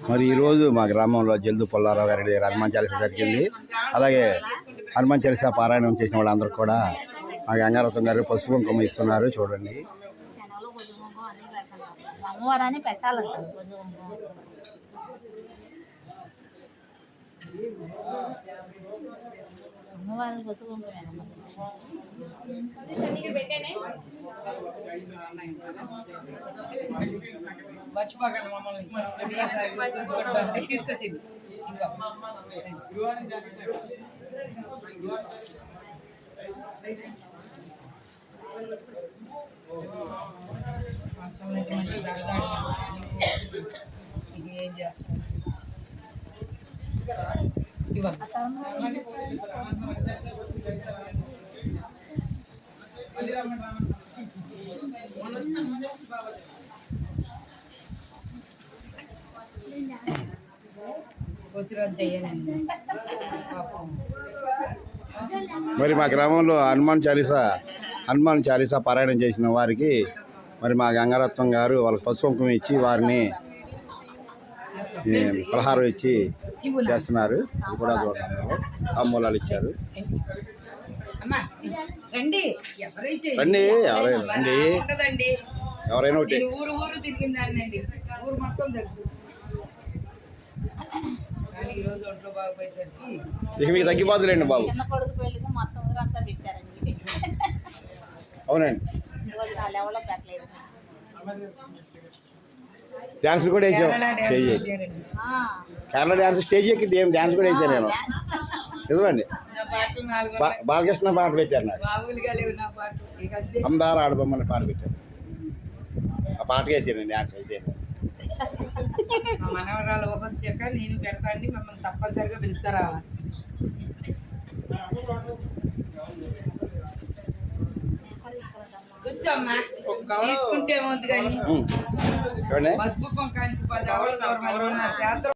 మరి ఈరోజు మా గ్రామంలో జల్దు పుల్లారావు గారి దగ్గర హనుమాన్ చాలీసా జరిగింది. అలాగే హనుమాన్ చాలీసా పారాయణం చేసిన వాళ్ళందరూ కూడా మా గంగారత్నం గారు పసుపు కుంకుమ ఇస్తున్నారు. చూడండి. అమ్మవారాన్ని పెట్టాలంట. అమ్మవారిని పసుపు కుంకుమ మర్చిపోకండి మమ్మల్ని తీసుకొచ్చింది. ఇంకా ఇది ఏం చేస్తాం మరి మా గ్రామంలో హనుమాన్ చాలీసా పారాయణం చేసిన వారికి మరి మా గంగారత్నం గారు వాళ్ళకి పసుపు కుంకుమ ఇచ్చి వారిని పలహారం ఇచ్చి చేస్తున్నారు. అది కూడా చూడండి. అమ్మూలాలు ఇచ్చారు. రండి, ఎవరైనా ఒకటి. ఊరు తిరిగిందానండి, ఊరు మొత్తం తెలుసు. కానీ ఈరోజు ఒంట్లో బాగుపోయేసరికి ఇక మీకు తగ్గిపోతులేండి బాబు. అవునండి. డ్యాన్స్ కూడా వేసాం. కేరళ డ్యాన్స్ స్టేజ్ ఎక్కి డ్యాన్స్ కూడా వేసాను నేను. నిజమండి. బాలకృష్ణ పాట పెట్టారు నాకు. అందరూ ఆడబొమ్మని పాట పెట్టారు. ఆ పాటకి వేసాను డ్యాన్స్ వేసాను. మా మనవరాలు వచ్చాక నేను పెడతాండి, మమ్మల్ని తప్పనిసరిగా పిలుస్తారా. కూర్చోమ్మా, తీసుకుంటే ఏమవుతుంది కానీ పసుపు కుంకానికి 10 శాతం